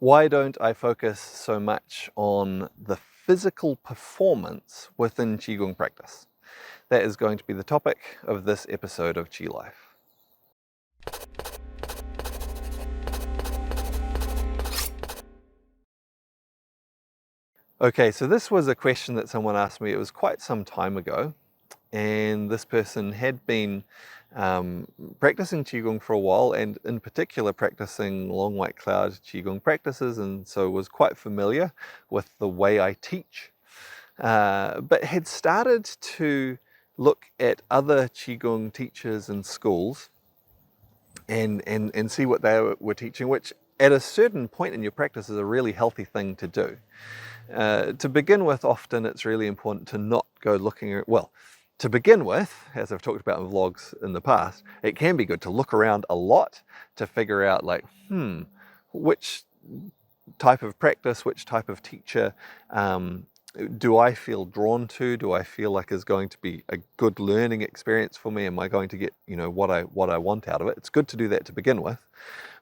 Why don't I focus so much on the physical performance within Qigong practice? That is going to be the topic of this episode of Qi Life. Okay, so this was a question that someone asked me. It was quite some time ago, and this person had been practicing Qigong for a while, and in particular practicing long white cloud Qigong practices, and so was quite familiar with the way I teach, but had started to look at other Qigong teachers and schools and see what they were teaching, which at a certain point in your practice is a really healthy thing to do. To begin with, often it's really important to not go looking at, well, to begin with, as I've talked about in vlogs in the past, it can be good to look around a lot to figure out like, which type of practice, which type of teacher do I feel drawn to? Do I feel like is going to be a good learning experience for me? Am I going to get, what I want out of it? It's good to do that to begin with.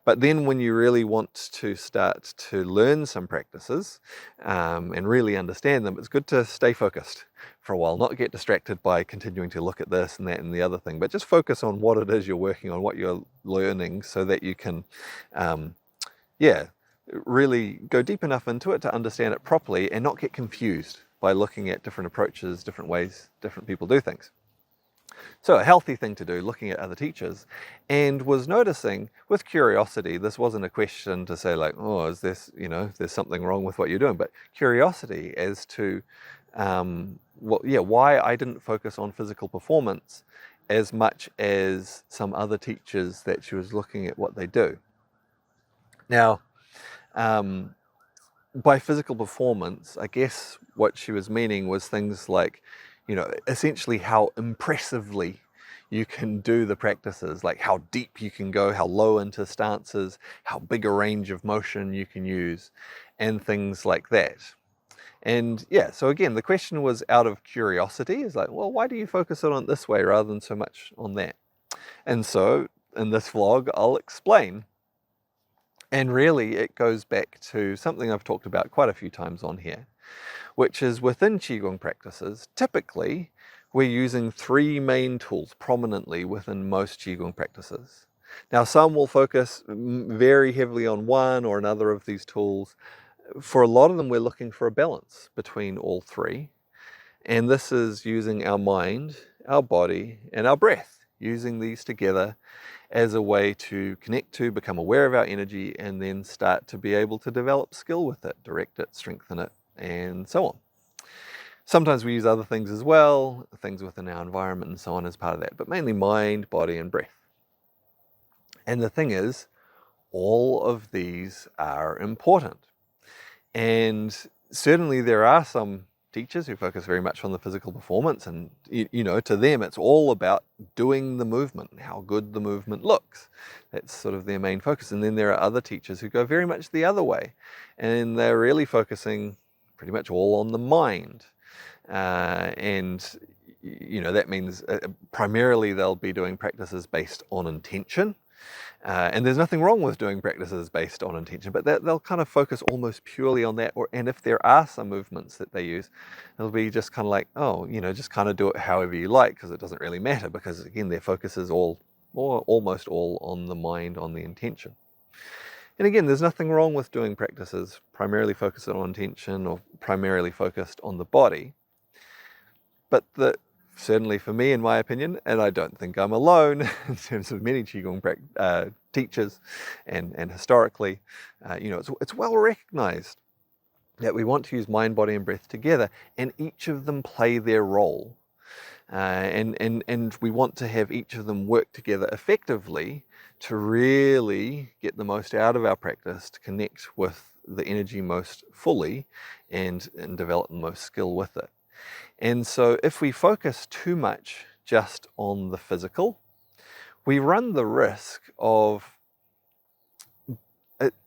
But then when you really want to start to learn some practices and really understand them, it's good to stay focused for a while, not get distracted by continuing to look at this and that and the other thing, but just focus on what it is you're working on, what you're learning, so that you can, really go deep enough into it to understand it properly and not get confused by looking at different approaches, different ways different people do things. So a healthy thing to do, looking at other teachers, and was noticing with curiosity, this wasn't a question to say like, oh, is this, there's something wrong with what you're doing, but curiosity as to, why I didn't focus on physical performance as much as some other teachers that she was looking at what they do. Now, by physical performance, I guess what she was meaning was things like, essentially how impressively you can do the practices, like how deep you can go, how low into stances, how big a range of motion you can use, and things like that. And so again, the question was out of curiosity, is like, well, why do you focus on it this way rather than so much on that? And so in this vlog, I'll explain. And really, it goes back to something I've talked about quite a few times on here, which is within Qigong practices, typically, we're using three main tools prominently within most Qigong practices. Now, some will focus very heavily on one or another of these tools. For a lot of them, we're looking for a balance between all three. And this is using our mind, our body, and our breath, using these together as a way to connect to, become aware of our energy, and then start to be able to develop skill with it, direct it, strengthen it, and so on. Sometimes we use other things as well, things within our environment and so on as part of that, but mainly mind, body, and breath. And the thing is, all of these are important. And certainly there are some teachers who focus very much on the physical performance, and to them it's all about doing the movement and how good the movement looks. That's sort of their main focus. And then there are other teachers who go very much the other way, and they're really focusing pretty much all on the mind. And that means primarily they'll be doing practices based on intention. And there's nothing wrong with doing practices based on intention, but they'll kind of focus almost purely on that. And if there are some movements that they use, it'll be just kind of like, just kind of do it however you like, because it doesn't really matter, because again, their focus is almost all on the mind, on the intention. And again, there's nothing wrong with doing practices primarily focused on intention or primarily focused on the body. But certainly for me, in my opinion, and I don't think I'm alone in terms of many Qigong teachers and historically, it's well recognized that we want to use mind, body, and breath together, and each of them play their role. And we want to have each of them work together effectively to really get the most out of our practice, to connect with the energy most fully and develop the most skill with it. And so if we focus too much just on the physical, we run the risk of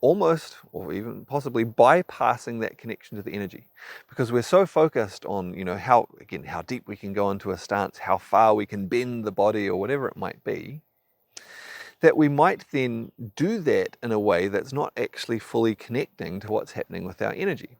almost, or even possibly, bypassing that connection to the energy, because we're so focused on, how deep we can go into a stance, how far we can bend the body or whatever it might be, that we might then do that in a way that's not actually fully connecting to what's happening with our energy.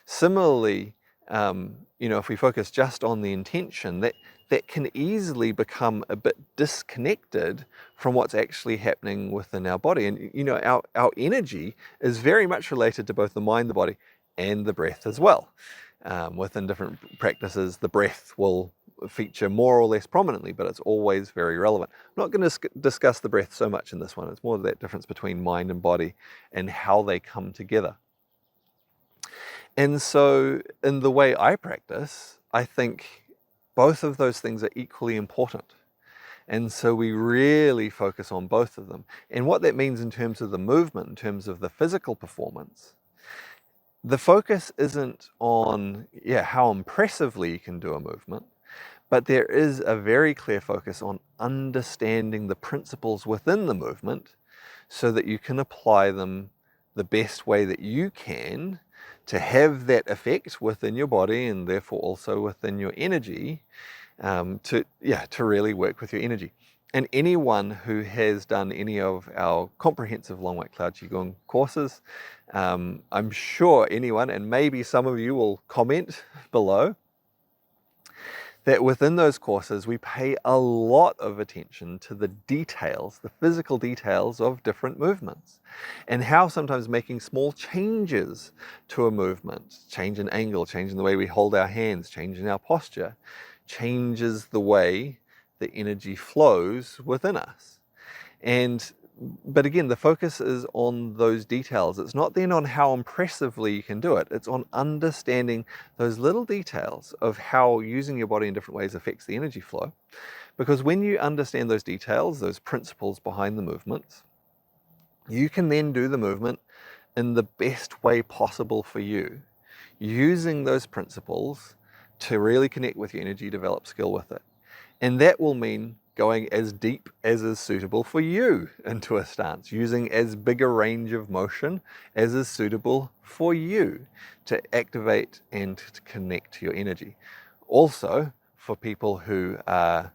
Similarly, if we focus just on the intention, that can easily become a bit disconnected from what's actually happening within our body. And our energy is very much related to both the mind, the body, and the breath as well. Within different practices, the breath will feature more or less prominently, but it's always very relevant. I'm not going to discuss the breath so much in this one. It's more that difference between mind and body and how they come together. And so in the way I practice, I think both of those things are equally important. And so we really focus on both of them. And what that means in terms of the movement, in terms of the physical performance, the focus isn't on how impressively you can do a movement, but there is a very clear focus on understanding the principles within the movement so that you can apply them the best way that you can to have that effect within your body and therefore also within your energy, to really work with your energy. And anyone who has done any of our comprehensive Long White Cloud Qigong courses, I'm sure anyone, and maybe some of you will comment below, that within those courses we pay a lot of attention to the details, the physical details of different movements, and how sometimes making small changes to a movement, change in angle, change in the way we hold our hands, change in our posture, changes the way the energy flows within us. But again, the focus is on those details. It's not then on how impressively you can do it. It's on understanding those little details of how using your body in different ways affects the energy flow. Because when you understand those details, those principles behind the movements, you can then do the movement in the best way possible for you, using those principles to really connect with your energy, develop skill with it. And that will mean going as deep as is suitable for you into a stance, using as big a range of motion as is suitable for you to activate and to connect to your energy. Also, for people who are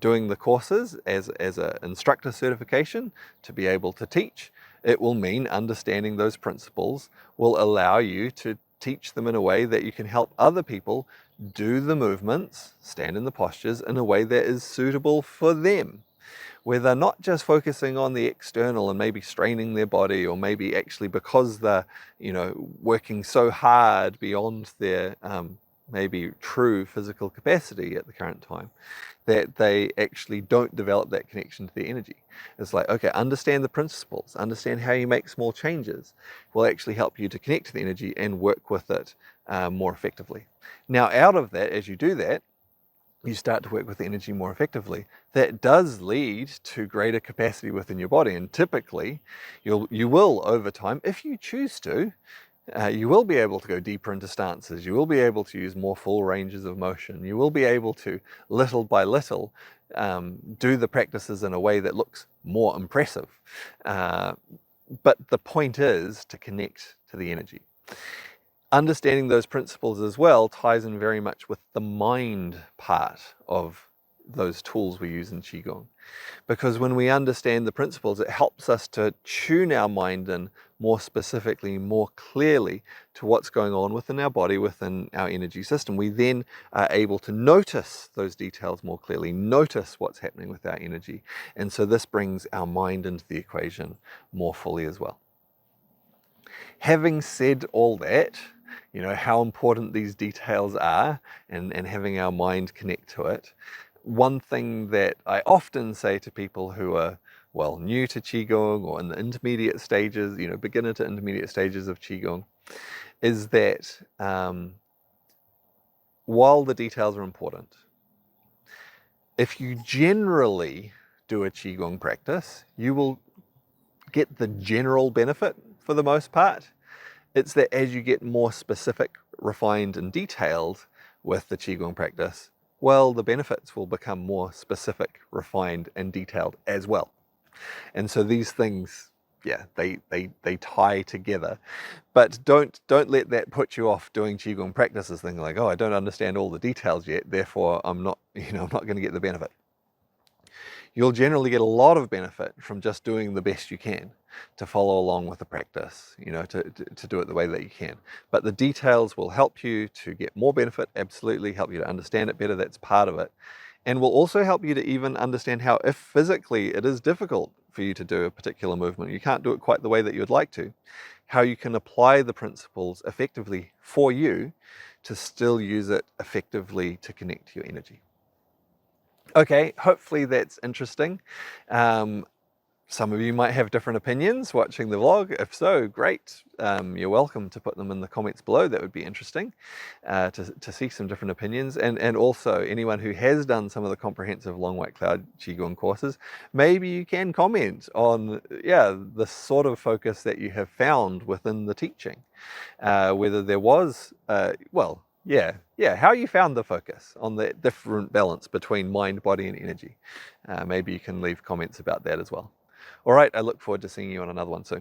doing the courses as an instructor certification to be able to teach, it will mean understanding those principles will allow you to teach them in a way that you can help other people do the movements, stand in the postures in a way that is suitable for them, where they're not just focusing on the external and maybe straining their body, or maybe actually because they're working so hard beyond their maybe true physical capacity at the current time, that they actually don't develop that connection to the energy. It's like, okay, understand the principles, understand how you make small changes will actually help you to connect to the energy and work with it more effectively. Now, out of that, as you do that, you start to work with the energy more effectively. That does lead to greater capacity within your body, and typically you will, over time, if you choose to, you will be able to go deeper into stances. You will be able to use more full ranges of motion. You will be able to, little by little, do the practices in a way that looks more impressive. But the point is to connect to the energy. Understanding those principles as well ties in very much with the mind part of those tools we use in Qigong. Because when we understand the principles, it helps us to tune our mind in more specifically, more clearly to what's going on within our body, within our energy system. We then are able to notice those details more clearly, notice what's happening with our energy. And so this brings our mind into the equation more fully as well. Having said all that, how important these details are and having our mind connect to it, one thing that I often say to people who are, new to Qigong or in the intermediate stages, beginner to intermediate stages of Qigong, is that while the details are important, if you generally do a Qigong practice, you will get the general benefit for the most part. It's that as you get more specific, refined, and detailed with the Qigong practice, the benefits will become more specific, refined, and detailed as well. And so these things, they tie together. But don't let that put you off doing Qigong practices, thinking like, I don't understand all the details yet, therefore I'm not going to get the benefit. you'll generally get a lot of benefit from just doing the best you can to follow along with the practice, to do it the way that you can. But the details will help you to get more benefit, absolutely help you to understand it better, that's part of it. And will also help you to even understand how, if physically it is difficult for you to do a particular movement, you can't do it quite the way that you would like to, how you can apply the principles effectively for you to still use it effectively to connect to your energy. Okay, hopefully that's interesting. Some of you might have different opinions watching the vlog. If so, great. You're welcome to put them in the comments below. That would be interesting to see some different opinions. And also, anyone who has done some of the comprehensive Long White Cloud Qigong courses, maybe you can comment on, the sort of focus that you have found within the teaching. Whether there was, how you found the focus on the different balance between mind, body, and energy. Maybe you can leave comments about that as well. All right, I look forward to seeing you on another one soon.